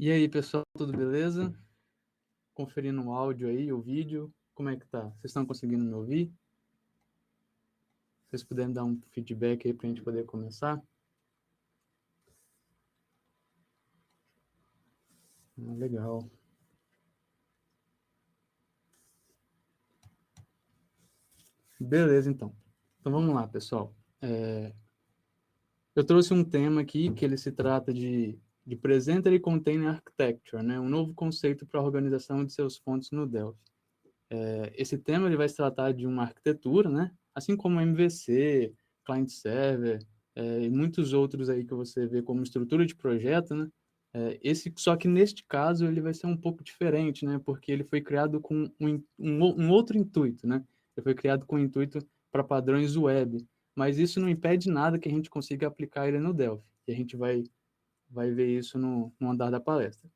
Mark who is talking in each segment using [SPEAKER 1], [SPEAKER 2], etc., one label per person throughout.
[SPEAKER 1] E aí, pessoal, tudo beleza? Conferindo o áudio aí, o vídeo, como é que tá? Vocês estão conseguindo me ouvir? Se vocês puderem dar um feedback aí para a gente poder começar? Legal. Beleza, então. Então vamos lá, pessoal. Eu trouxe um tema aqui que ele se trata de Presenter Container Architecture, né? Um novo conceito para a organização de seus fontes no Delphi. Esse tema ele vai se tratar de uma arquitetura, né? Assim como MVC, Client Server, e muitos outros aí que você vê como estrutura de projeto, né? Só que neste caso ele vai ser um pouco diferente, né? Porque ele foi criado com um outro intuito, né? Ele foi criado com o intuito para padrões web, mas isso não impede nada que a gente consiga aplicar ele no Delphi. E a gente vai ver isso no andar da palestra.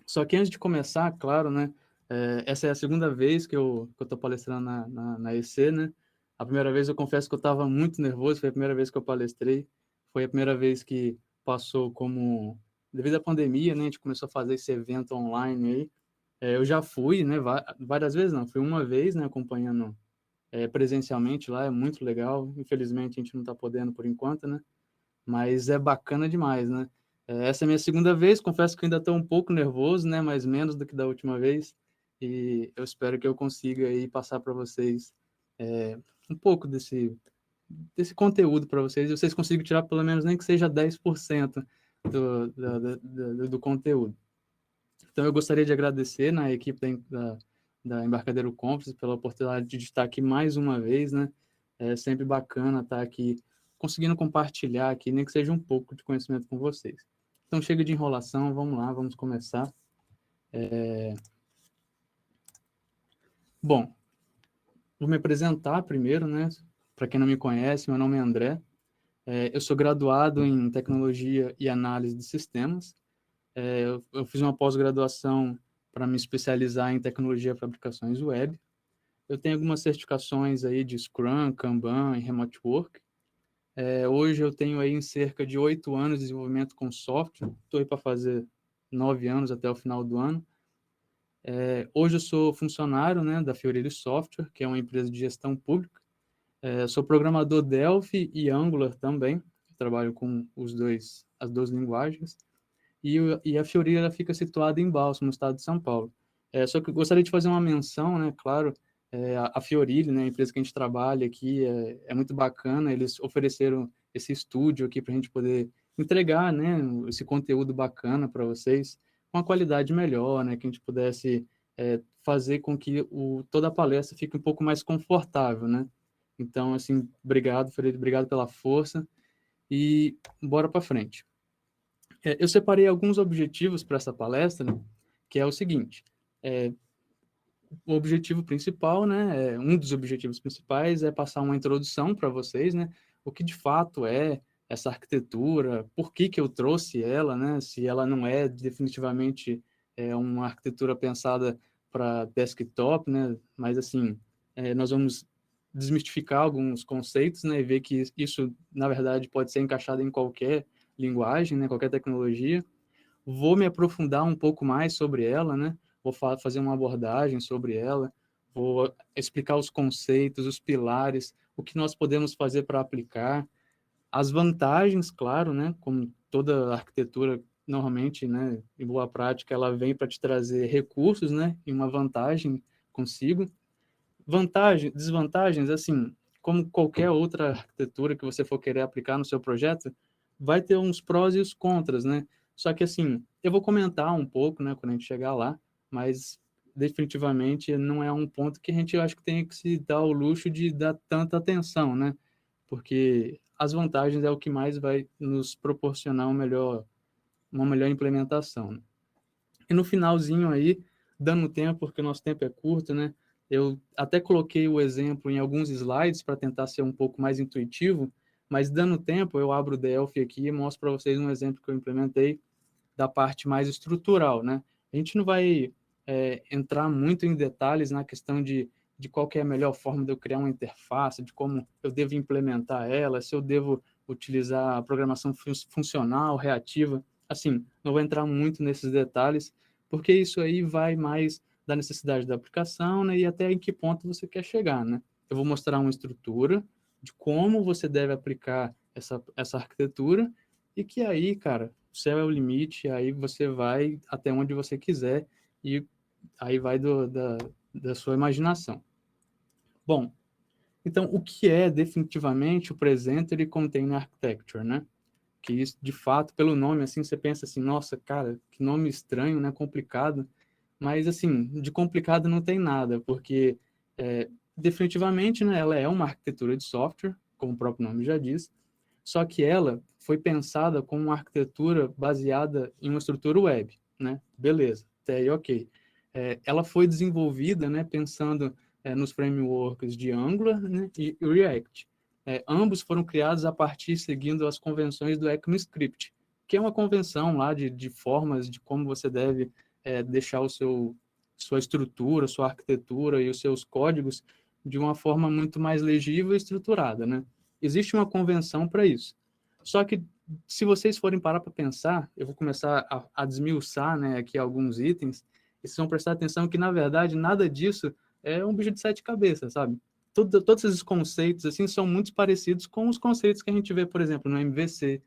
[SPEAKER 1] Só que antes de começar, claro, né? Essa é a segunda vez que eu tô palestrando na EC, né? A primeira vez eu confesso que eu estava muito nervoso, foi a primeira vez que eu palestrei, foi a primeira vez que passou como... Devido à pandemia, né? A gente começou a fazer esse evento online aí. Eu já fui, né? Várias vezes, não, fui uma vez, né? Acompanhando presencialmente lá, é muito legal. Infelizmente a gente não está podendo por enquanto, né? Mas é bacana demais, né? Essa é a minha segunda vez, confesso que ainda estou um pouco nervoso, né? Mas menos do que da última vez. E eu espero que eu consiga aí passar para vocês um pouco desse conteúdo para vocês, e vocês consigam tirar pelo menos nem que seja 10% do conteúdo. Então eu gostaria de agradecer na equipe da Embarcadero Conference pela oportunidade de estar aqui mais uma vez, né? É sempre bacana estar aqui conseguindo compartilhar aqui, nem que seja um pouco de conhecimento com vocês. Então chega de enrolação, vamos lá, vamos começar. Bom, vou me apresentar primeiro, né? Para quem não me conhece, meu nome é André. Eu sou graduado em Tecnologia e Análise de Sistemas. Eu fiz uma pós-graduação para me especializar em Tecnologia para Aplicações Web. Eu tenho algumas certificações aí de Scrum, Kanban e Remote Work. Hoje eu tenho aí em cerca de 8 anos de desenvolvimento com software. Estou aí para fazer 9 anos até o final do ano. Hoje eu sou funcionário, né, da Fiorelli Software, que é uma empresa de gestão pública. Sou programador Delphi e Angular também. Eu trabalho com as duas linguagens. E a Fiorelli ela fica situada em Balsam, no estado de São Paulo. Só que eu gostaria de fazer uma menção, né, claro, a Fiorelli, né, a empresa que a gente trabalha aqui, é muito bacana, eles ofereceram esse estúdio aqui para a gente poder entregar, né, esse conteúdo bacana para vocês, com uma qualidade melhor, né, que a gente pudesse fazer com que toda a palestra fique um pouco mais confortável, né. Então, assim, obrigado, Fiorelli, obrigado pela força e bora para frente. Eu separei alguns objetivos para essa palestra, né, que é o seguinte: é, o objetivo principal, né, um dos objetivos principais é passar uma introdução para vocês, né, o que de fato é essa arquitetura, por que que eu trouxe ela, né, se ela não é definitivamente uma arquitetura pensada para desktop, né, mas assim, nós vamos desmistificar alguns conceitos, né, e ver que isso, na verdade, pode ser encaixado em qualquer linguagem, né, qualquer tecnologia. Vou me aprofundar um pouco mais sobre ela, né? Vou fazer uma abordagem sobre ela, vou explicar os conceitos, os pilares, o que nós podemos fazer para aplicar, as vantagens, claro, né? Como toda arquitetura, normalmente, né, em boa prática, ela vem para te trazer recursos, né? E uma vantagem consigo. Desvantagens, assim, como qualquer outra arquitetura que você for querer aplicar no seu projeto, vai ter uns prós e os contras, né? Só que, assim, eu vou comentar um pouco, né, quando a gente chegar lá, mas definitivamente não é um ponto que a gente, eu acho que tem que se dar o luxo de dar tanta atenção, né? Porque as vantagens é o que mais vai nos proporcionar uma melhor implementação, né? E no finalzinho aí, dando tempo, porque o nosso tempo é curto, né? Eu até coloquei o exemplo em alguns slides para tentar ser um pouco mais intuitivo, mas dando tempo, eu abro o Delphi aqui e mostro para vocês um exemplo que eu implementei da parte mais estrutural, né? A gente não vai entrar muito em detalhes na questão de qual que é a melhor forma de eu criar uma interface, de como eu devo implementar ela, se eu devo utilizar a programação funcional, reativa. Assim, não vou entrar muito nesses detalhes, porque isso aí vai mais da necessidade da aplicação, né, e até em que ponto você quer chegar, né? Eu vou mostrar uma estrutura de como você deve aplicar essa arquitetura e que aí, cara, o céu é o limite, aí você vai até onde você quiser e aí vai da sua imaginação. Bom, então o que é definitivamente o Presenter Container Architecture, né? Que isso, de fato, pelo nome, assim, você pensa assim, nossa, cara, que nome estranho, né, complicado, mas, assim, de complicado não tem nada, porque, definitivamente, né, ela é uma arquitetura de software, como o próprio nome já diz, só que ela foi pensada como uma arquitetura baseada em uma estrutura web, né, beleza, até aí ok. Ela foi desenvolvida, né, pensando nos frameworks de Angular, né, e React, ambos foram criados a partir seguindo as convenções do ECMAScript, que é uma convenção lá de formas de como você deve deixar sua estrutura, sua arquitetura e os seus códigos de uma forma muito mais legível e estruturada, né? Existe uma convenção para isso. Só que se vocês forem parar para pensar, eu vou começar a desmiuçar, né, aqui alguns itens, e vocês vão prestar atenção que, na verdade, nada disso é um bicho de sete cabeças, sabe? Todos esses conceitos assim são muito parecidos com os conceitos que a gente vê, por exemplo, no MVC,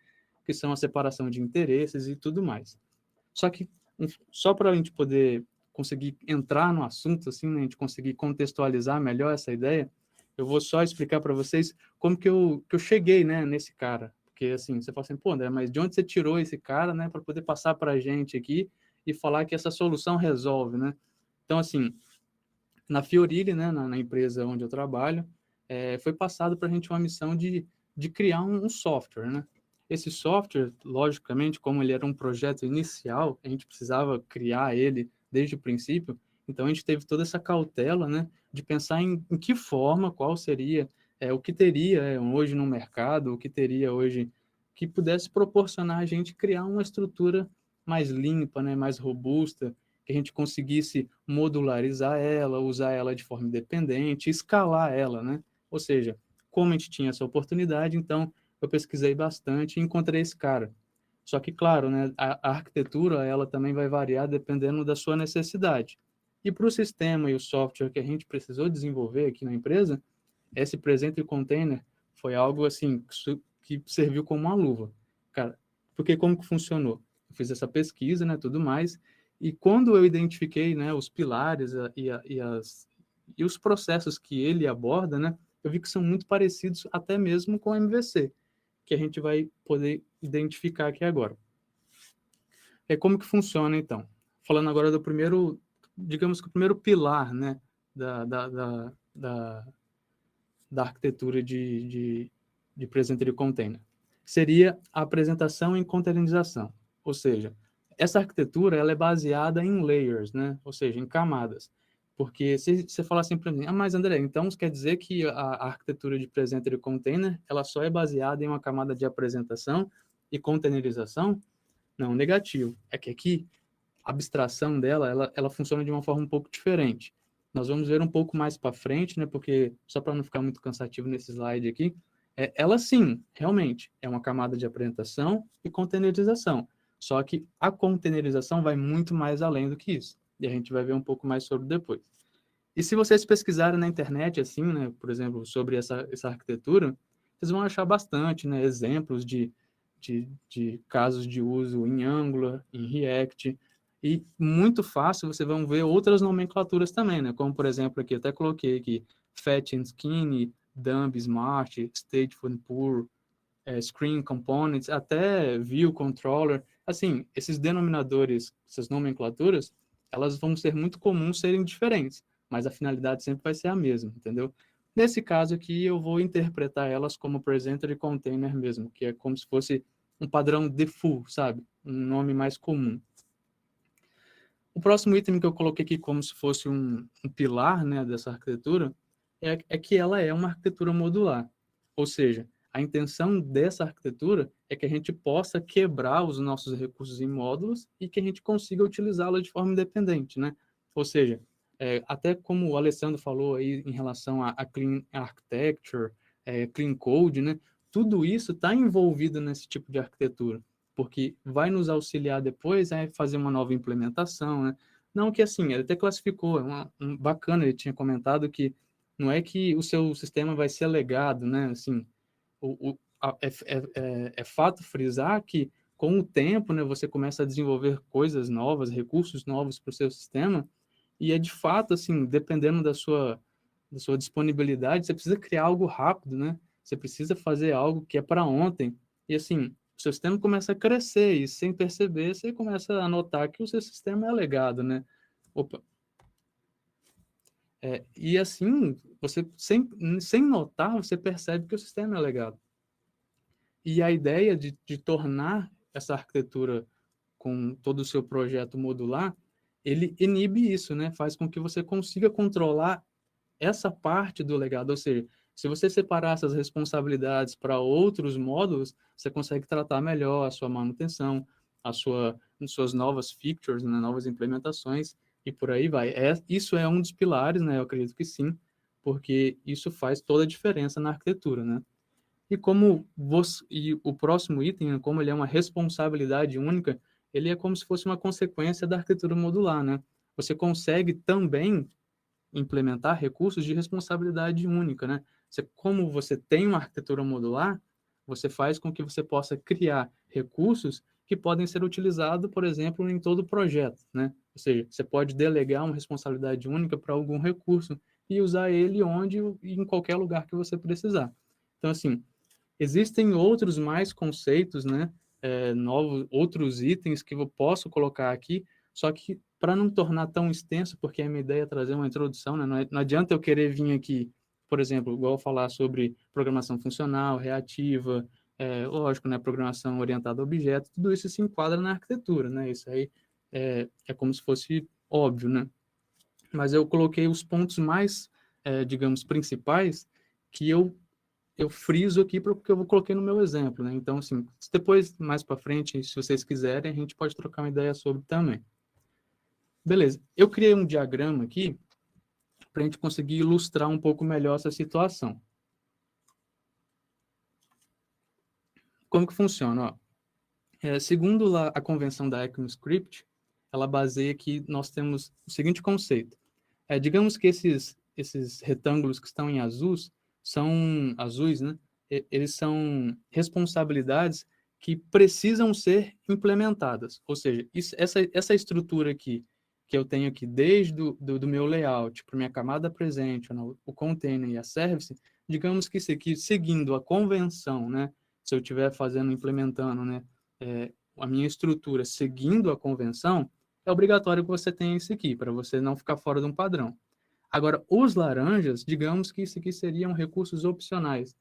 [SPEAKER 1] que são a separação de interesses e tudo mais. Só que só para a gente poder conseguir entrar no assunto, assim, né, a gente conseguir contextualizar melhor essa ideia, eu vou só explicar para vocês como que eu cheguei, né, nesse cara. Porque, assim, você fala assim, pô, André, mas de onde você tirou esse cara, né, para poder passar para a gente aqui e falar que essa solução resolve, né? Então, assim, na Fiorilli, né, na empresa onde eu trabalho, foi passado para a gente uma missão de criar um software, né? Esse software, logicamente, como ele era um projeto inicial, a gente precisava criar ele desde o princípio, então a gente teve toda essa cautela, né, de pensar em que forma, qual seria, o que teria hoje no mercado, o que teria hoje que pudesse proporcionar a gente criar uma estrutura mais limpa, né, mais robusta, que a gente conseguisse modularizar ela, usar ela de forma independente, escalar ela, né? Ou seja, como a gente tinha essa oportunidade, então eu pesquisei bastante e encontrei esse cara. Só que, claro, né, a arquitetura ela também vai variar dependendo da sua necessidade. E para o sistema e o software que a gente precisou desenvolver aqui na empresa, esse Presenter Container foi algo assim que serviu como uma luva, cara. Porque como que funcionou? Eu fiz essa pesquisa, né, tudo mais, e quando eu identifiquei, né, os pilares e os processos que ele aborda, né, eu vi que são muito parecidos até mesmo com o MVC, que a gente vai poder identificar aqui agora. Como que funciona, então? Falando agora do primeiro, digamos que o primeiro pilar, né, da arquitetura de Presenter Container. Seria a apresentação em containerização, ou seja, essa arquitetura ela é baseada em layers, né? Ou seja, em camadas. Porque se você falar assim para mim, mas André, então quer dizer que a arquitetura de Presenter Container ela só é baseada em uma camada de apresentação e containerização? Não, negativo. É que aqui a abstração dela, ela funciona de uma forma um pouco diferente. Nós vamos ver um pouco mais para frente, né? Porque só para não ficar muito cansativo nesse slide aqui, ela sim, realmente é uma camada de apresentação e containerização. Só que a containerização vai muito mais além do que isso. E a gente vai ver um pouco mais sobre depois. E se vocês pesquisarem na internet, assim, né, por exemplo, sobre essa arquitetura, vocês vão achar bastante, né, exemplos de casos de uso em Angular, em React, e muito fácil vocês vão ver outras nomenclaturas também, né, como, por exemplo, aqui, até coloquei aqui, Fat and Skinny, Dumb, Smart, Stateful and Poor, Screen Components, até View Controller, assim, esses denominadores, essas nomenclaturas, elas vão ser muito comuns serem diferentes, mas a finalidade sempre vai ser a mesma, entendeu? Nesse caso aqui, eu vou interpretar elas como presenter e container mesmo, que é como se fosse um padrão default, sabe? Um nome mais comum. O próximo item que eu coloquei aqui como se fosse um pilar, né, dessa arquitetura é que ela é uma arquitetura modular. Ou seja, a intenção dessa arquitetura é que a gente possa quebrar os nossos recursos em módulos e que a gente consiga utilizá-la de forma independente, né? Ou seja, até como o Alessandro falou aí em relação a Clean Architecture, Clean Code, né? Tudo isso está envolvido nesse tipo de arquitetura. porque vai nos auxiliar depois a fazer uma nova implementação, né? Não que assim, ele até classificou, bacana, ele tinha comentado que não é que o seu sistema vai ser legado, né? Assim, é fato frisar que com o tempo, né, você começa a desenvolver coisas novas, recursos novos para o seu sistema, e é de fato, assim, dependendo da sua disponibilidade, você precisa criar algo rápido, né? Você precisa fazer algo que é para ontem. E assim, o seu sistema começa a crescer e sem perceber, você começa a notar que o seu sistema é legado, né? Opa. E assim, você sem notar, você percebe que o sistema é legado. E a ideia de tornar essa arquitetura com todo o seu projeto modular, ele inibe isso, né? Faz com que você consiga controlar essa parte do legado, ou seja, se você separar essas responsabilidades para outros módulos, você consegue tratar melhor a sua manutenção, as suas novas features, né, novas implementações, e por aí vai. Isso é um dos pilares, né? Eu acredito que sim, porque isso faz toda a diferença na arquitetura, né? E o próximo item, né, como ele é uma responsabilidade única, ele é como se fosse uma consequência da arquitetura modular, né? Você consegue também implementar recursos de responsabilidade única, né? Como você tem uma arquitetura modular, você faz com que você possa criar recursos que podem ser utilizados, por exemplo, em todo o projeto, né? Ou seja, você pode delegar uma responsabilidade única para algum recurso e usar ele onde e em qualquer lugar que você precisar. Então, assim, existem outros mais conceitos, né? Novos, outros itens que eu posso colocar aqui, só que para não tornar tão extenso, porque a minha ideia é trazer uma introdução, né? Não adianta eu querer vir aqui, por exemplo, igual falar sobre programação funcional, reativa, lógico, né? Programação orientada a objetos, tudo isso se enquadra na arquitetura, né? Isso aí é como se fosse óbvio, né? Mas eu coloquei os pontos mais, digamos, principais que eu friso aqui porque eu coloquei no meu exemplo, né? Então, assim, depois, mais para frente, se vocês quiserem, a gente pode trocar uma ideia sobre também. Beleza. Eu criei um diagrama aqui para a gente conseguir ilustrar um pouco melhor essa situação. Como que funciona? Ó, segundo lá a convenção da ECMAScript, ela baseia que nós temos o seguinte conceito. Digamos que esses retângulos que estão em são azuis, né? Eles são responsabilidades que precisam ser implementadas. Ou seja, essa estrutura aqui, que eu tenho aqui desde do meu layout para minha camada presente, o container e a service, digamos que isso aqui, seguindo a convenção, né? Se eu estiver implementando, né? A minha estrutura seguindo a convenção, é obrigatório que você tenha isso aqui, para você não ficar fora de um padrão. Agora, os laranjas, digamos que isso aqui seriam recursos opcionais.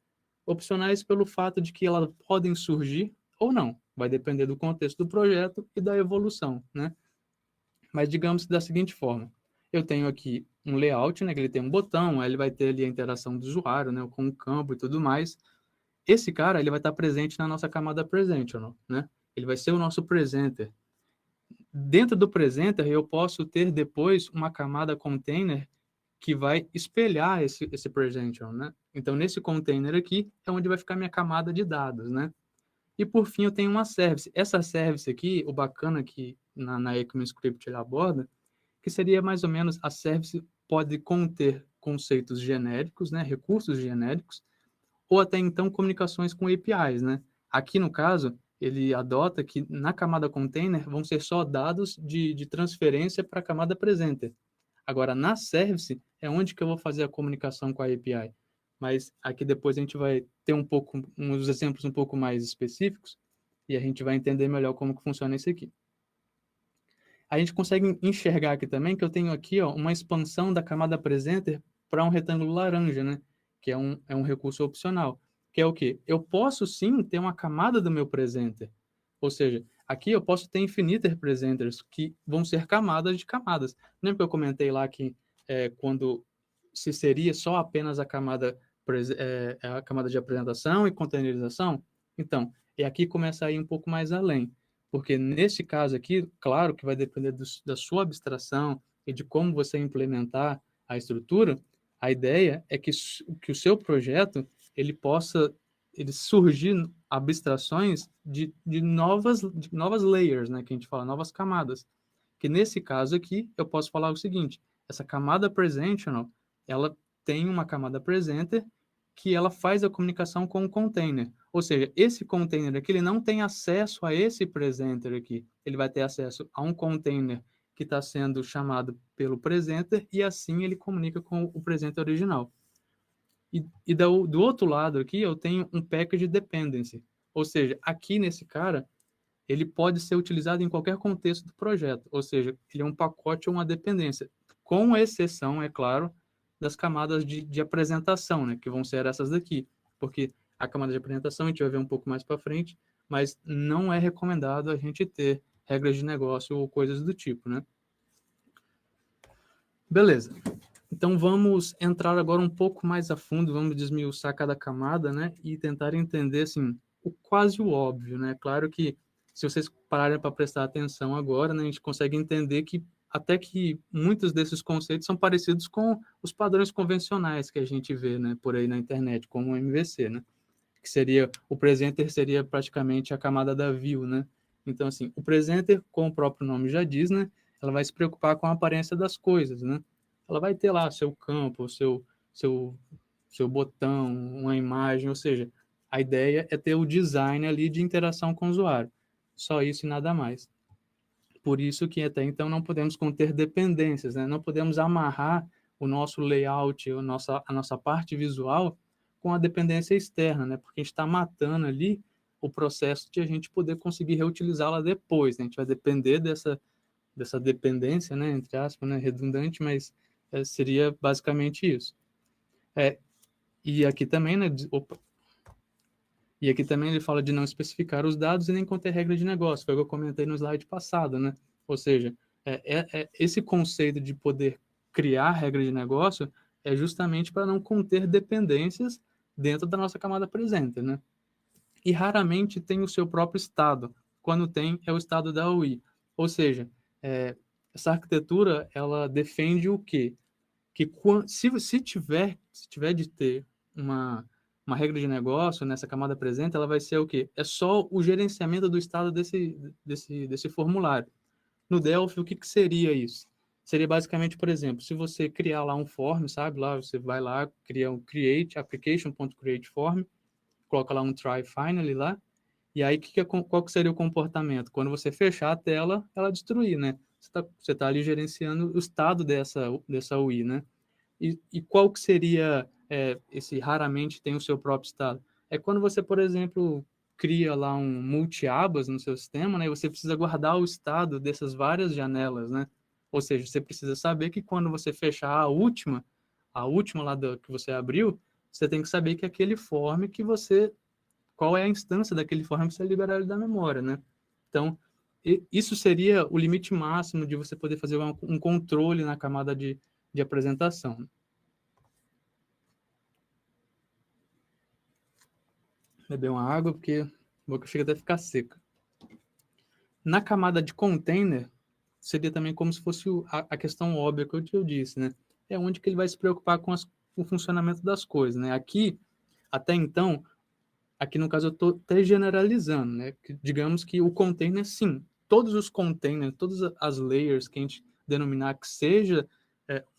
[SPEAKER 1] Opcionais pelo fato de que elas podem surgir ou não. Vai depender do contexto do projeto e da evolução, né? Mas digamos da seguinte forma. Eu tenho aqui um layout, né? Que ele tem um botão, aí ele vai ter ali a interação do usuário, né? Com o campo e tudo mais. Esse cara, ele vai estar presente na nossa camada presenter, né? Ele vai ser o nosso presenter. Dentro do presenter, eu posso ter depois uma camada container que vai espelhar esse presenter, né? Então, nesse container aqui é onde vai ficar minha camada de dados, né? E, por fim, eu tenho uma service. Essa service aqui, o bacana que na ECMAScript ele aborda, que seria mais ou menos, a service pode conter conceitos genéricos, né? Recursos genéricos, ou até então comunicações com APIs, né? Aqui no caso, ele adota que na camada container vão ser só dados de transferência para a camada presenter. Agora, na service é onde que eu vou fazer a comunicação com a API. Mas aqui depois a gente vai ter uns exemplos um pouco mais específicos e a gente vai entender melhor como que funciona isso aqui. A gente consegue enxergar aqui também que eu tenho aqui uma expansão da camada presenter para um retângulo laranja, né? Que é um recurso opcional. Que é o quê? Eu posso sim ter uma camada do meu presenter. Ou seja, aqui eu posso ter infiniter presenters, que vão ser camadas de camadas. Lembra que eu comentei lá que quando se seria só apenas a camada de apresentação e containerização? Então, e aqui começa a ir um pouco mais além. Porque nesse caso aqui, claro que vai depender da sua abstração e de como você implementar a estrutura, a ideia é que o seu projeto ele possa surgir abstrações de novas layers, né, que a gente fala, novas camadas. Que nesse caso aqui, eu posso falar o seguinte, essa camada presentational, ela tem uma camada presenter que ela faz a comunicação com o container. Ou seja, esse container aqui, ele não tem acesso a esse presenter aqui. Ele vai ter acesso a um container que está sendo chamado pelo presenter e assim ele comunica com o presenter original. E do outro lado aqui, eu tenho um package dependency. Ou seja, aqui nesse cara, ele pode ser utilizado em qualquer contexto do projeto. Ou seja, ele é um pacote ou uma dependência. Com exceção, é claro, das camadas de apresentação, né? Que vão ser essas daqui. Porque a camada de apresentação a gente vai ver um pouco mais para frente, mas não é recomendado a gente ter regras de negócio ou coisas do tipo, né? Beleza. Então, vamos entrar agora um pouco mais a fundo, vamos desmiuçar cada camada, né? E tentar entender, assim, quase o óbvio, né? Claro que, se vocês pararem para prestar atenção agora, né? A gente consegue entender que, até que muitos desses conceitos são parecidos com os padrões convencionais que a gente vê, né? Por aí na internet, como o MVC, né? Que seria, o presenter seria praticamente a camada da view, né? Então, assim, o presenter, como o próprio nome já diz, né? Ela vai se preocupar com a aparência das coisas, né? Ela vai ter lá seu campo, seu botão, uma imagem, ou seja, a ideia é ter o design ali de interação com o usuário. Só isso e nada mais. Por isso que até então não podemos conter dependências, né? Não podemos amarrar o nosso layout, a nossa parte visual com a dependência externa, né? Porque a gente está matando ali o processo de a gente poder conseguir reutilizá-la depois, né? A gente vai depender dessa dependência, né? Entre aspas, né? Redundante, mas seria basicamente isso. E aqui também, né? E aqui também ele fala de não especificar os dados e nem conter regra de negócio, foi o que eu comentei no slide passado, né? Ou seja, esse conceito de poder criar regra de negócio é justamente para não conter dependências dentro da nossa camada presente, né? E raramente tem o seu próprio estado. Quando tem, é o estado da UI. Ou seja, essa arquitetura, ela defende o quê? Que se tiver de ter uma regra de negócio nessa camada presente, ela vai ser o quê? É só o gerenciamento do estado desse formulário. No Delphi, o que seria isso? Seria basicamente, por exemplo, se você criar lá um form, sabe? Lá você vai lá, cria um create, application.createForm, coloca lá um try finally lá, e aí qual que seria o comportamento? Quando você fechar a tela, ela destruir, né? Você tá ali gerenciando o estado dessa UI, né? E qual que seria esse raramente tem o seu próprio estado? É quando você, por exemplo, cria lá um multi-abas no seu sistema, né? E você precisa guardar o estado dessas várias janelas, né? Ou seja, você precisa saber que quando você fechar a última lá que você abriu, você tem que saber que aquele form que você, qual é a instância daquele form que você liberar ele da memória, né? Então, isso seria o limite máximo de você poder fazer um controle na camada de apresentação. Beber uma água, porque a boca chega até a ficar seca. Na camada de container, seria também como se fosse a questão óbvia que eu disse, né? É onde que ele vai se preocupar com o funcionamento das coisas, né? Aqui, até então, aqui no caso eu estou até generalizando, né? Digamos que o container, sim, todos os containers, todas as layers que a gente denominar que seja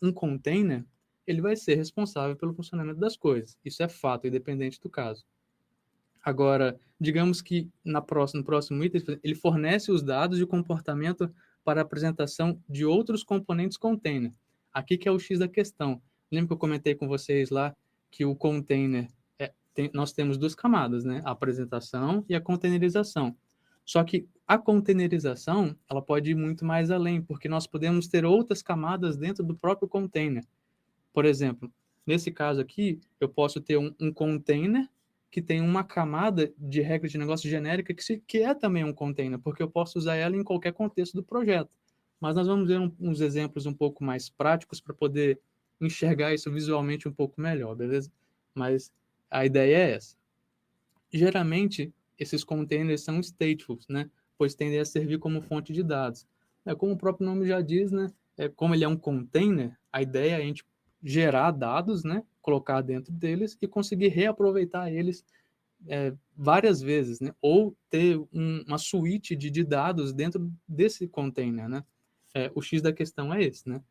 [SPEAKER 1] um container, ele vai ser responsável pelo funcionamento das coisas. Isso é fato, independente do caso. Agora, digamos que no próximo item, ele fornece os dados de comportamento para a apresentação de outros componentes container. Aqui que é o X da questão. Lembra que eu comentei com vocês lá que o container, nós temos duas camadas, né? A apresentação e a containerização. Só que a containerização, ela pode ir muito mais além, porque nós podemos ter outras camadas dentro do próprio container. Por exemplo, nesse caso aqui, eu posso ter um container que tem uma camada de regra de negócio genérica que é também um container, porque eu posso usar ela em qualquer contexto do projeto. Mas nós vamos ver uns exemplos um pouco mais práticos para poder enxergar isso visualmente um pouco melhor, beleza? Mas a ideia é essa. Geralmente, esses containers são stateful, né? Pois tendem a servir como fonte de dados. Como o próprio nome já diz, né? Como ele é um container, a ideia é a gente gerar dados, né? Colocar dentro deles e conseguir reaproveitar eles várias vezes, né? Ou ter uma suíte de dados dentro desse container, né? O X da questão é esse, né?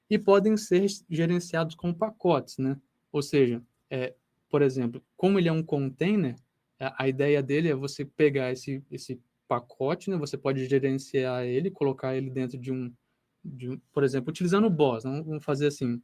[SPEAKER 1] E podem ser gerenciados com pacotes, né? Ou seja, por exemplo, como ele é um container, a ideia dele é você pegar esse pacote, né? Você pode gerenciar ele, colocar ele dentro por exemplo, utilizando o BOS. Vamos fazer assim,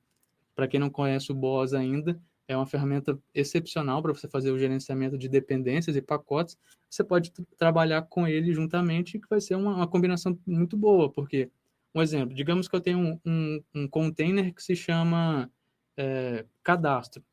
[SPEAKER 1] para quem não conhece o BOS ainda, é uma ferramenta excepcional para você fazer o gerenciamento de dependências e pacotes. Você pode trabalhar com ele juntamente, que vai ser uma combinação muito boa, porque, um exemplo, digamos que eu tenho um container que se chama cadastro,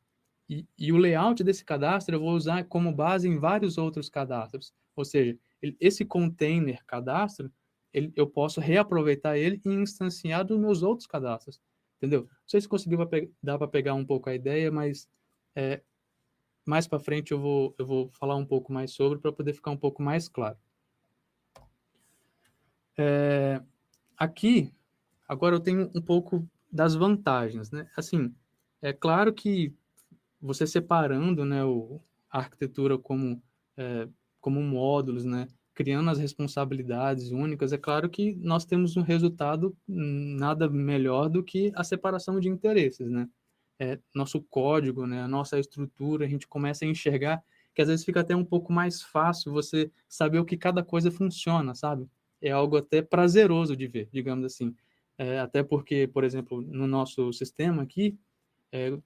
[SPEAKER 1] e o layout desse cadastro eu vou usar como base em vários outros cadastros. Ou seja, esse container cadastro, eu posso reaproveitar ele e instanciar dos meus outros cadastros. Entendeu? Não sei se conseguiu dar para pegar um pouco a ideia, mas mais para frente eu vou falar um pouco mais sobre para poder ficar um pouco mais claro. Aqui, agora eu tenho um pouco das vantagens, né? Assim, é claro que você separando, né, a arquitetura como módulos, né, criando as responsabilidades únicas, é claro que nós temos um resultado nada melhor do que a separação de interesses, né? Nosso código, né, a nossa estrutura, a gente começa a enxergar que às vezes fica até um pouco mais fácil você saber o que cada coisa funciona, sabe? É algo até prazeroso de ver, digamos assim. Até porque, por exemplo, no nosso sistema aqui,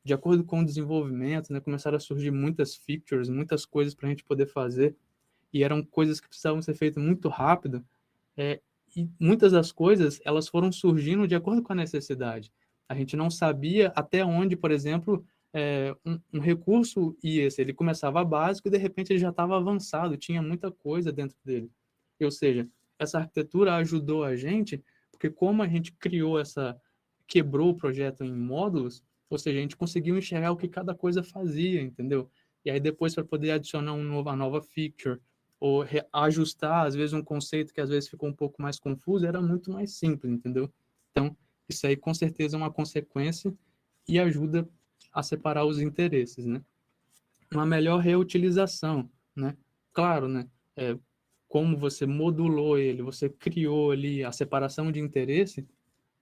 [SPEAKER 1] de acordo com o desenvolvimento, né, começaram a surgir muitas features, muitas coisas para a gente poder fazer, e eram coisas que precisavam ser feitas muito rápido, e muitas das coisas, elas foram surgindo de acordo com a necessidade. A gente não sabia até onde, por exemplo, um recurso ia ser. Ele começava básico e, de repente, ele já estava avançado, tinha muita coisa dentro dele. Ou seja, essa arquitetura ajudou a gente, porque como a gente quebrou o projeto em módulos, ou seja, a gente conseguiu enxergar o que cada coisa fazia, entendeu? E aí depois para poder adicionar uma nova feature, ou ajustar, às vezes, um conceito que às vezes ficou um pouco mais confuso, era muito mais simples, entendeu? Então, isso aí com certeza é uma consequência e ajuda a separar os interesses, né? Uma melhor reutilização, né? Claro, né? Como você modulou ele, você criou ali a separação de interesse,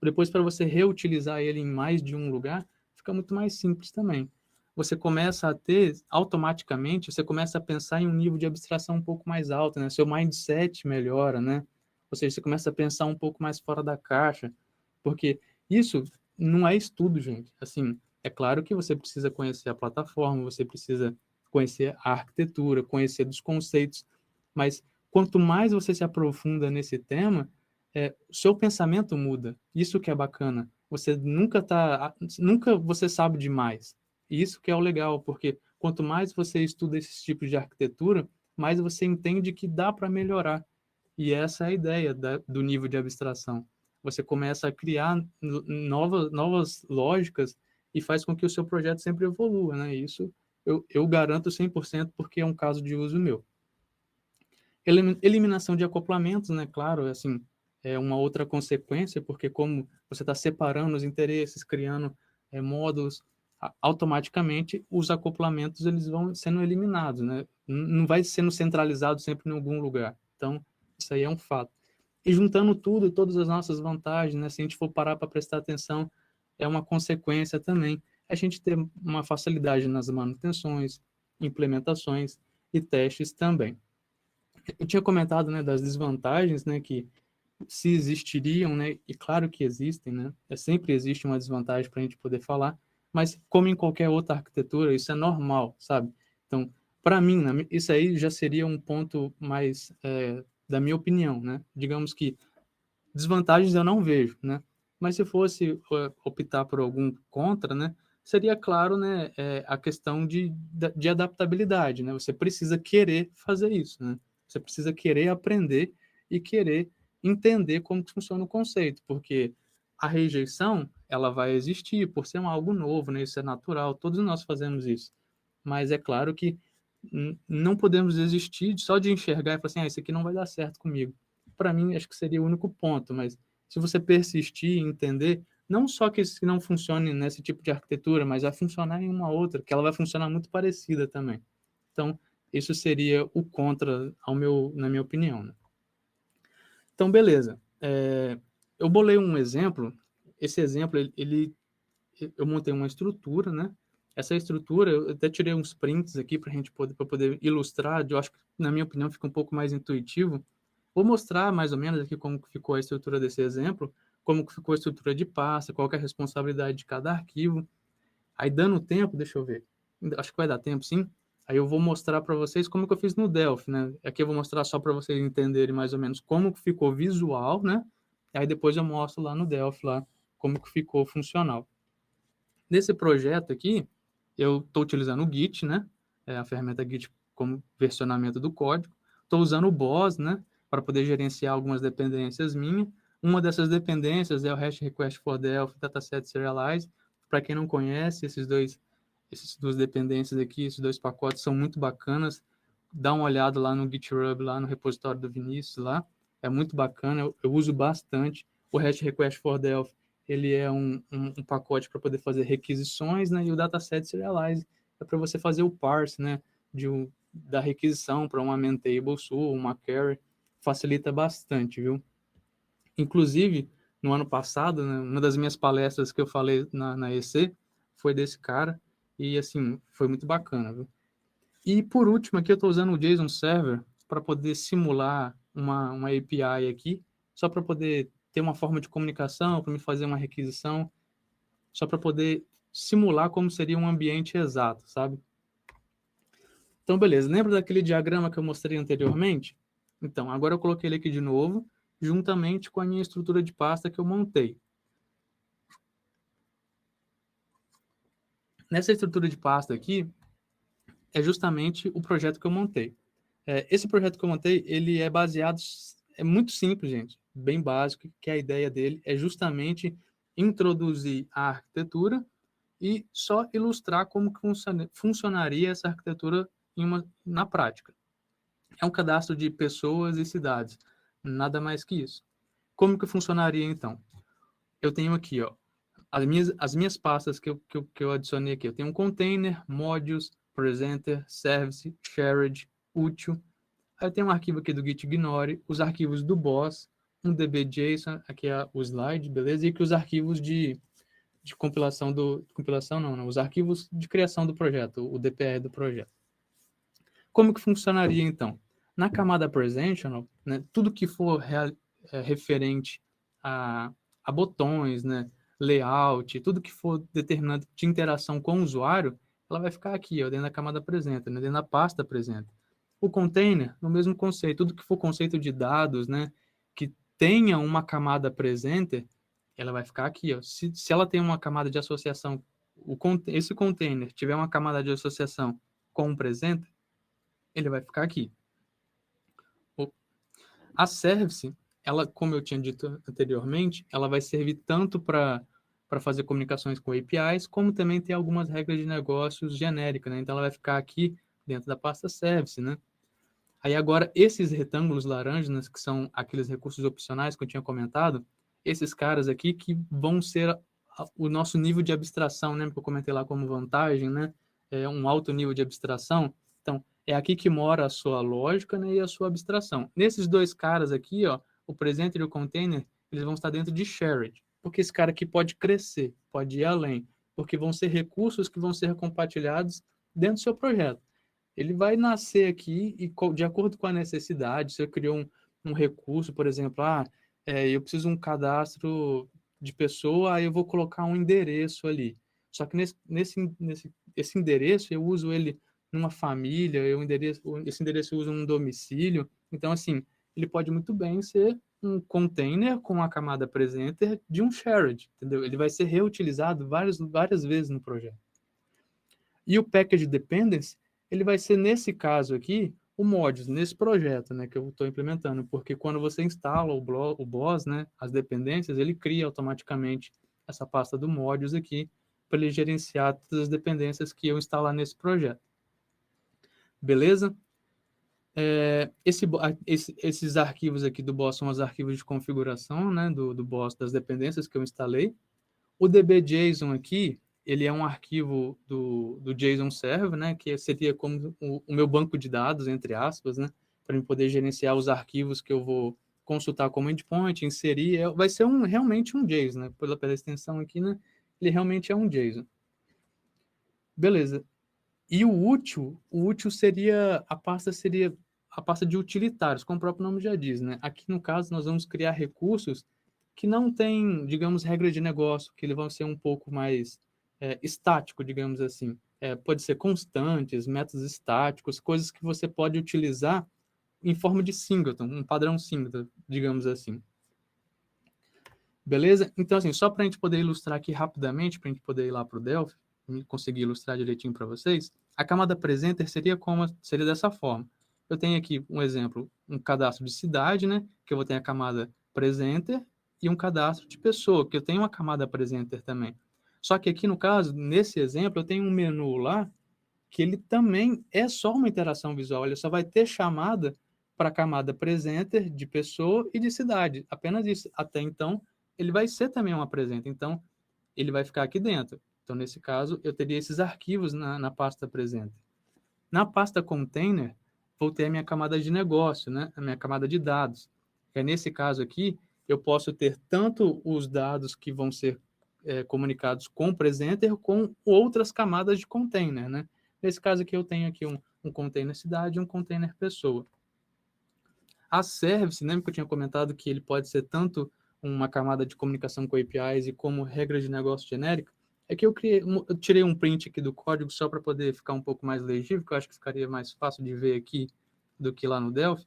[SPEAKER 1] depois para você reutilizar ele em mais de um lugar, fica muito mais simples também. Você começa a ter, automaticamente, você começa a pensar em um nível de abstração um pouco mais alto, né? Seu mindset melhora, né? Ou seja, você começa a pensar um pouco mais fora da caixa, porque isso não é estudo, gente. Assim, é claro que você precisa conhecer a plataforma, você precisa conhecer a arquitetura, conhecer dos conceitos, mas quanto mais você se aprofunda nesse tema, o seu pensamento muda. Isso que é bacana. Você nunca você sabe demais. Isso que é o legal, porque quanto mais você estuda esses tipos de arquitetura, mais você entende que dá para melhorar. E essa é a ideia do nível de abstração. Você começa a criar novas lógicas e faz com que o seu projeto sempre evolua, né? Isso eu garanto 100% porque é um caso de uso meu. Eliminação de acoplamentos, né? Claro, assim, é uma outra consequência, porque como você está separando os interesses, criando módulos, automaticamente os acoplamentos eles vão sendo eliminados, né? Não vai sendo centralizado sempre em algum lugar. Então, isso aí é um fato. E juntando tudo, todas as nossas vantagens, né? Se a gente for parar para prestar atenção, é uma consequência também. A gente ter uma facilidade nas manutenções, implementações e testes também. Eu tinha comentado, né, das desvantagens, né, que se existiriam, né, e claro que existem, né, sempre existe uma desvantagem para a gente poder falar, mas como em qualquer outra arquitetura, isso é normal, sabe? Então, para mim, isso aí já seria um ponto mais da minha opinião, né? Digamos que desvantagens eu não vejo, né? Mas se fosse optar por algum contra, né, seria claro, né, a questão de adaptabilidade, né? Você precisa querer fazer isso, né? Você precisa querer aprender e querer entender como que funciona o conceito, porque a rejeição, ela vai existir por ser algo novo, né? Isso é natural, todos nós fazemos isso. Mas é claro que não podemos desistir só de enxergar e falar assim, isso aqui não vai dar certo comigo. Para mim, acho que seria o único ponto, mas se você persistir e entender, não só que isso não funcione nesse tipo de arquitetura, mas vai funcionar em uma outra, que ela vai funcionar muito parecida também. Então, Isso seria o contra, na minha opinião, né? Então, beleza. Eu bolei um exemplo. Esse exemplo, eu montei uma estrutura, né? Essa estrutura, eu até tirei uns prints aqui para poder ilustrar. Eu acho que, na minha opinião, fica um pouco mais intuitivo. Vou mostrar mais ou menos aqui como que ficou a estrutura desse exemplo, como que ficou a estrutura de pasta, qual que é a responsabilidade de cada arquivo. Aí, dando tempo, deixa eu ver. Acho que vai dar tempo, sim. Aí eu vou mostrar para vocês como que eu fiz no Delphi, né? Aqui eu vou mostrar só para vocês entenderem mais ou menos como que ficou visual, né? Aí depois eu mostro lá no Delphi, lá, como que ficou funcional. Nesse projeto aqui, eu estou utilizando o Git, né? A ferramenta Git como versionamento do código. Estou usando o Boss, né? Para poder gerenciar algumas dependências minhas. Uma dessas dependências é o Hash Request for Delphi Dataset Serialize. Para quem não conhece, essas duas dependências aqui, esses dois pacotes são muito bacanas. Dá uma olhada lá no GitHub, lá no repositório do Vinícius, lá. É muito bacana, eu uso bastante. O Hash Request for Delphi, ele é um pacote para poder fazer requisições, né? E o Dataset Serialize é para você fazer o parse, né? Da requisição para uma main table sua, uma query. Facilita bastante, viu? Inclusive, no ano passado, né, uma das minhas palestras que eu falei na EC foi desse cara, e assim, foi muito bacana, viu? E por último, aqui eu estou usando o JSON Server para poder simular uma API aqui, só para poder ter uma forma de comunicação, para me fazer uma requisição, só para poder simular como seria um ambiente exato, sabe? Então, beleza. Lembra daquele diagrama que eu mostrei anteriormente? Então, agora eu coloquei ele aqui de novo, juntamente com a minha estrutura de pasta que eu montei. Nessa estrutura de pasta aqui, é justamente o projeto que eu montei. Esse projeto que eu montei, ele é baseado... É muito simples, gente. Bem básico, que a ideia dele é justamente introduzir a arquitetura e só ilustrar como que funcionaria essa arquitetura na prática. É um cadastro de pessoas e cidades, nada mais que isso. Como que funcionaria, então? Eu tenho aqui, ó, as minhas pastas que eu adicionei aqui. Eu tenho um container, modules, presenter, service, shared, útil. Aí eu tenho um arquivo aqui do git ignore, os arquivos do boss, um db.json, aqui é o slide, beleza? E aqui os arquivos de compilação compilação não, os arquivos de criação do projeto, o DPE do projeto. Como que funcionaria, então? Na camada presentational, né, tudo que for referente a botões, né, layout, tudo que for determinado de interação com o usuário, ela vai ficar aqui, ó, dentro da camada presenter, né, dentro da pasta presenter. O container, no mesmo conceito, tudo que for conceito de dados, né, que tenha uma camada presenter, ela vai ficar aqui, ó. Se ela tem uma camada de associação, esse container tiver uma camada de associação com um presenter, ele vai ficar aqui. A service, ela, como eu tinha dito anteriormente, ela vai servir tanto para fazer comunicações com APIs, como também tem algumas regras de negócios genéricas, né? Então, ela vai ficar aqui dentro da pasta service, né? Aí, agora, esses retângulos laranjas, né, que são aqueles recursos opcionais que eu tinha comentado, esses caras aqui que vão ser o nosso nível de abstração, né? Que eu comentei lá como vantagem, né? É um alto nível de abstração. Então, é aqui que mora a sua lógica, né, e a sua abstração. Nesses dois caras aqui, ó, o presenter e o container, eles vão estar dentro de shared, porque esse cara aqui pode crescer, pode ir além, porque vão ser recursos que vão ser compartilhados dentro do seu projeto. Ele vai nascer aqui e, de acordo com a necessidade, se eu criou um recurso, por exemplo, eu preciso de um cadastro de pessoa, aí eu vou colocar um endereço ali. Só que esse endereço, eu uso ele numa família, esse endereço eu uso num domicílio. Então, assim, ele pode muito bem ser um container com a camada presenter de um shared, entendeu? Ele vai ser reutilizado várias vezes no projeto. E o package dependence, ele vai ser, nesse caso aqui, o modules, nesse projeto, né, que eu estou implementando, porque quando você instala o BOS, né, as dependências, ele cria automaticamente essa pasta do modules aqui, para ele gerenciar todas as dependências que eu instalar nesse projeto. Beleza? Esses arquivos aqui do BOS são os arquivos de configuração, né, do BOS das dependências que eu instalei. O db.json aqui ele é um arquivo do JSON Server, né, que seria como o meu banco de dados, entre aspas, né, para eu poder gerenciar os arquivos que eu vou consultar como endpoint, inserir, vai ser realmente um JSON, né, pela extensão aqui, né, ele realmente é um JSON. Beleza. E o útil seria a pasta de utilitários, como o próprio nome já diz, né? Aqui, no caso, nós vamos criar recursos que não têm, digamos, regra de negócio, que eles vão ser um pouco mais estático, digamos assim. Pode ser constantes, métodos estáticos, coisas que você pode utilizar em forma de singleton, um padrão singleton, digamos assim. Beleza? Então, assim, só para a gente poder ilustrar aqui rapidamente, para a gente poder ir lá para o Delphi, e conseguir ilustrar direitinho para vocês, a camada presenter seria dessa forma. Eu tenho aqui um exemplo, um cadastro de cidade, né, que eu vou ter a camada presenter, e um cadastro de pessoa, que eu tenho uma camada presenter também. Só que aqui, no caso, nesse exemplo, eu tenho um menu lá, que ele também é só uma interação visual, ele só vai ter chamada para a camada presenter de pessoa e de cidade, apenas isso. Até então, ele vai ser também uma presenter, então ele vai ficar aqui dentro. Então, nesse caso, eu teria esses arquivos na pasta presenter. Na pasta container, vou ter a minha camada de negócio, né? A minha camada de dados. Nesse caso aqui, eu posso ter tanto os dados que vão ser comunicados com o presenter, com outras camadas de container, né? Nesse caso aqui, eu tenho aqui um container cidade e um container pessoa. A service, lembra que eu tinha comentado que ele pode ser tanto uma camada de comunicação com APIs e como regra de negócio genérica? É que eu tirei um print aqui do código só para poder ficar um pouco mais legível, que eu acho que ficaria mais fácil de ver aqui do que lá no Delphi,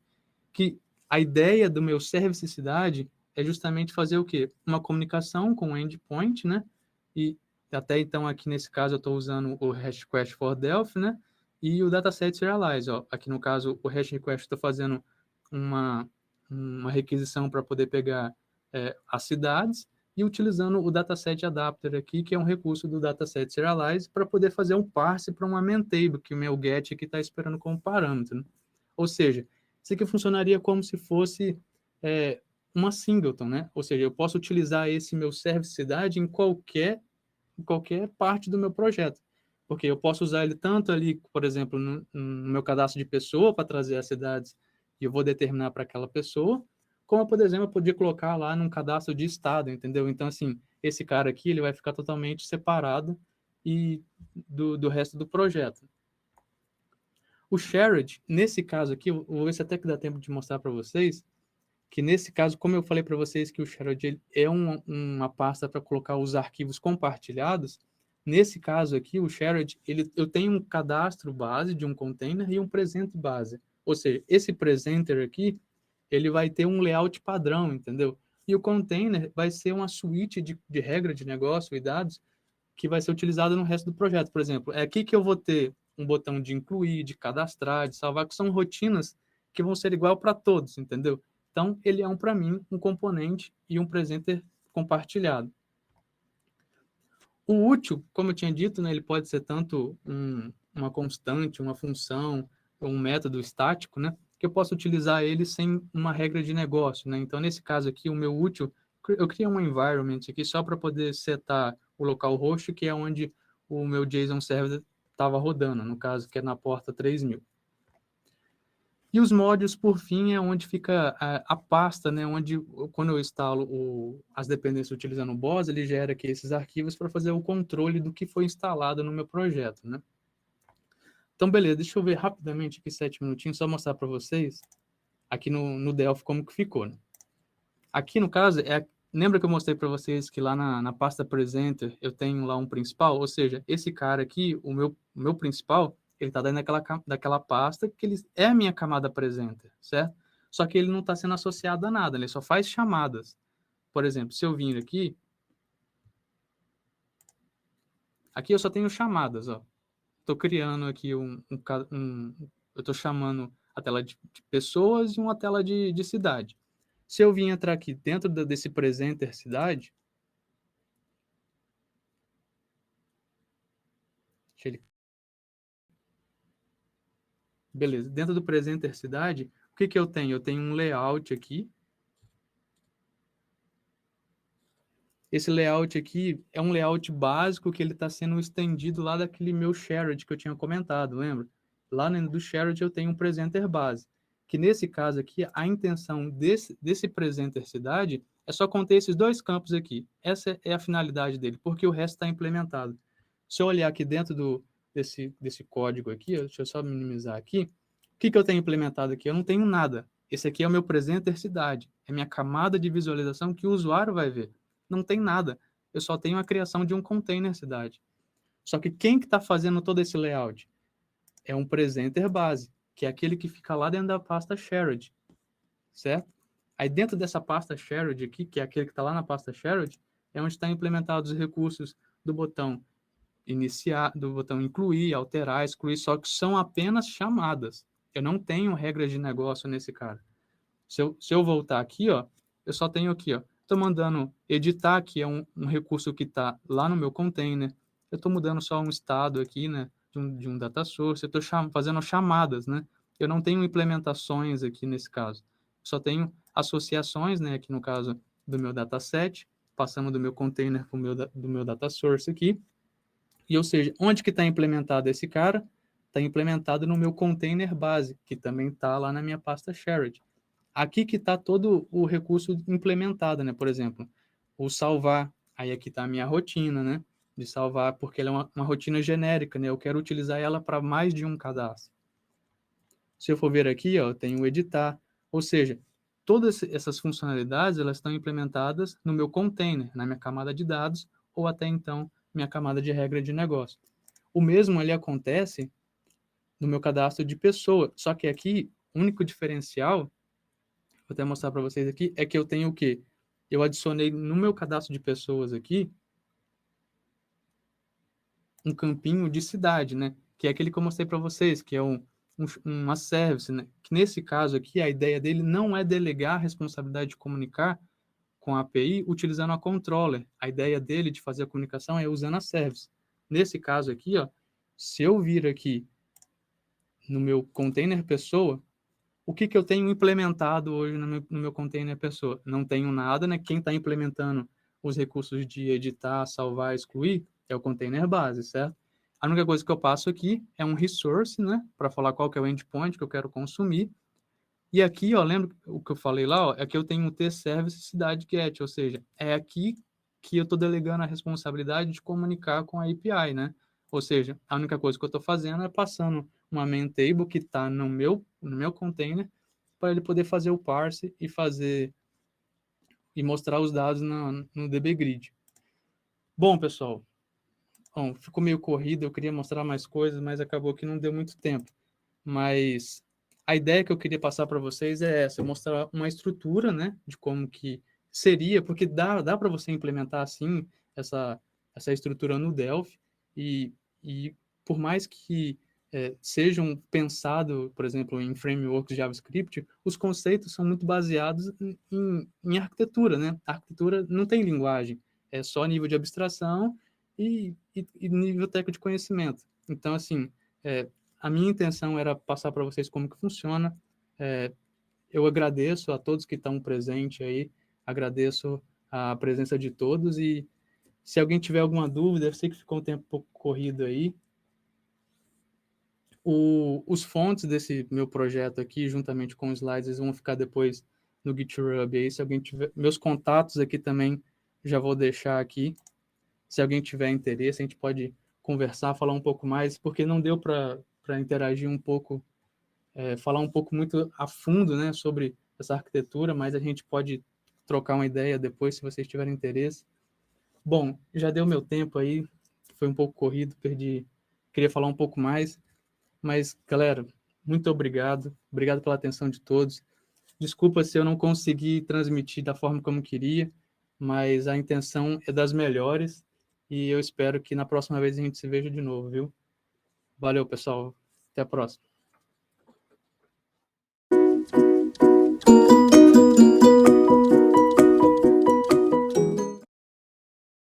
[SPEAKER 1] que a ideia do meu service cidade é justamente fazer o quê? Uma comunicação com o endpoint, né? E até então, aqui nesse caso, eu estou usando o hash request for Delphi, né? E o dataset serialize, ó. Aqui no caso, o hash request estou fazendo uma requisição para poder pegar as cidades e utilizando o dataset adapter aqui, que é um recurso do dataset serialize, para poder fazer um parse para uma main table, que o meu get aqui está esperando como parâmetro, né? Ou seja, isso aqui funcionaria como se fosse uma singleton, né? Ou seja, eu posso utilizar esse meu service cidade em qualquer parte do meu projeto. Porque eu posso usar ele tanto ali, por exemplo, no meu cadastro de pessoa para trazer as cidades e eu vou determinar para aquela pessoa, como, por exemplo, eu podia colocar lá num cadastro de estado, entendeu? Então, assim, esse cara aqui, ele vai ficar totalmente separado do resto do projeto. O shared, nesse caso aqui, eu vou ver se até que dá tempo de mostrar para vocês, que nesse caso, como eu falei para vocês que o shared é uma pasta para colocar os arquivos compartilhados, nesse caso aqui, o shared, eu tenho um cadastro base de um container e um present base. Ou seja, esse presenter aqui, ele vai ter um layout padrão, entendeu? E o container vai ser uma suíte de regra de negócio e dados que vai ser utilizada no resto do projeto. Por exemplo, é aqui que eu vou ter um botão de incluir, de cadastrar, de salvar, que são rotinas que vão ser igual para todos, entendeu? Então, ele é para mim, um componente e um presenter compartilhado. O útil, como eu tinha dito, né, ele pode ser tanto uma constante, uma função, um método estático, né, que eu posso utilizar ele sem uma regra de negócio, né? Então, nesse caso aqui, o meu útil, eu criei um environment aqui só para poder setar o local host, que é onde o meu JSON Server estava rodando, no caso, que é na porta 3000. E os modules, por fim, é onde fica a pasta, né? Onde, quando eu instalo as dependências utilizando o BOS, ele gera aqui esses arquivos para fazer o controle do que foi instalado no meu projeto, né? Então, beleza, deixa eu ver rapidamente aqui 7 minutinhos, só mostrar para vocês aqui no Delphi como que ficou, né? Aqui, no caso, lembra que eu mostrei para vocês que lá na pasta presenter eu tenho lá um principal? Ou seja, esse cara aqui, o meu principal, ele está dentro daquela pasta que ele é a minha camada presenter, certo? Só que ele não está sendo associado a nada, ele só faz chamadas. Por exemplo, se eu vir aqui eu só tenho chamadas, ó. Estou criando aqui eu estou chamando a tela de pessoas e uma tela de cidade. Se eu vim entrar aqui dentro desse presenter cidade, deixa ele. Beleza. Dentro do presenter cidade, o que eu tenho? Eu tenho um layout aqui. Esse layout aqui é um layout básico que ele está sendo estendido lá daquele meu shared que eu tinha comentado, lembra? Lá do shared eu tenho um presenter base, que nesse caso aqui, a intenção desse presenter cidade é só conter esses dois campos aqui. Essa é a finalidade dele, porque o resto está implementado. Se eu olhar aqui dentro desse código aqui, deixa eu só minimizar aqui, o que eu tenho implementado aqui? Eu não tenho nada. Esse aqui é o meu presenter cidade, é minha camada de visualização que o usuário vai ver. Não tem nada. Eu só tenho a criação de um container cidade. Só que quem que está fazendo todo esse layout? É um presenter base, que é aquele que fica lá dentro da pasta shared, certo? Aí dentro dessa pasta shared aqui, que é aquele que está lá na pasta shared, é onde estão implementados os recursos do botão iniciar, do botão incluir, alterar, excluir, só que são apenas chamadas. Eu não tenho regras de negócio nesse cara. Se eu voltar aqui, ó, eu só tenho aqui, ó, estou mandando editar, que é um recurso que está lá no meu container. Eu estou mudando só um estado aqui, né, de um data source. Eu estou fazendo chamadas, né. Eu não tenho implementações aqui nesse caso. Só tenho associações, né, aqui no caso do meu dataset, passando do meu container para do meu data source aqui. E, ou seja, onde que está implementado esse cara? Está implementado no meu container base, que também está lá na minha pasta shared. Aqui que está todo o recurso implementado, né? Por exemplo, o salvar. Aí aqui está a minha rotina, né? De salvar, porque ela é uma rotina genérica, né? Eu quero utilizar ela para mais de um cadastro. Se eu for ver aqui, ó, eu tenho o editar. Ou seja, todas essas funcionalidades, elas estão implementadas no meu container, na minha camada de dados, ou até então, minha camada de regra de negócio. O mesmo ali acontece no meu cadastro de pessoa, só que aqui, o único diferencial, vou até mostrar para vocês aqui, é que eu tenho o quê? Eu adicionei no meu cadastro de pessoas aqui um campinho de cidade, né? Que é aquele que eu mostrei para vocês, que é uma service, né? Que nesse caso aqui, a ideia dele não é delegar a responsabilidade de comunicar com a API utilizando a controller. A ideia dele de fazer a comunicação é usando a service. Nesse caso aqui, ó, se eu vir aqui no meu container pessoa, o que eu tenho implementado hoje no meu container pessoa? Não tenho nada, né? Quem está implementando os recursos de editar, salvar, excluir é o container base, certo? A única coisa que eu passo aqui é um resource, né? Para falar qual que é o endpoint que eu quero consumir. E aqui, ó, lembra o que eu falei lá? Ó, é que eu tenho um T-Service cidade get, ou seja, é aqui que eu estou delegando a responsabilidade de comunicar com a API, né? Ou seja, a única coisa que eu estou fazendo é passando uma main table que está no meu container para ele poder fazer o parse e mostrar os dados no dbGrid. Bom, pessoal, ficou meio corrido, eu queria mostrar mais coisas, mas acabou que não deu muito tempo. Mas a ideia que eu queria passar para vocês é essa, mostrar uma estrutura, né, de como que seria, porque dá para você implementar assim essa estrutura no Delphi e por mais que sejam pensados, por exemplo, em frameworks JavaScript, os conceitos são muito baseados em arquitetura, né? A arquitetura não tem linguagem, é só nível de abstração e nível técnico de conhecimento. Então, assim, a minha intenção era passar para vocês como que funciona. Eu agradeço a todos que estão presentes aí, agradeço a presença de todos e se alguém tiver alguma dúvida, eu sei que ficou um tempo um pouco corrido aí. Os fontes desse meu projeto aqui, juntamente com os slides, eles vão ficar depois no GitHub. Aí, se alguém tiver, meus contatos aqui também já vou deixar aqui. Se alguém tiver interesse, a gente pode conversar, falar um pouco mais, porque não deu para interagir um pouco, falar um pouco muito a fundo, né, sobre essa arquitetura, mas a gente pode trocar uma ideia depois, se vocês tiverem interesse. Bom, já deu meu tempo aí, foi um pouco corrido, queria falar um pouco mais, mas, galera, muito obrigado, obrigado pela atenção de todos. Desculpa se eu não consegui transmitir da forma como queria, mas a intenção é das melhores e eu espero que na próxima vez a gente se veja de novo, viu? Valeu, pessoal. Até a próxima.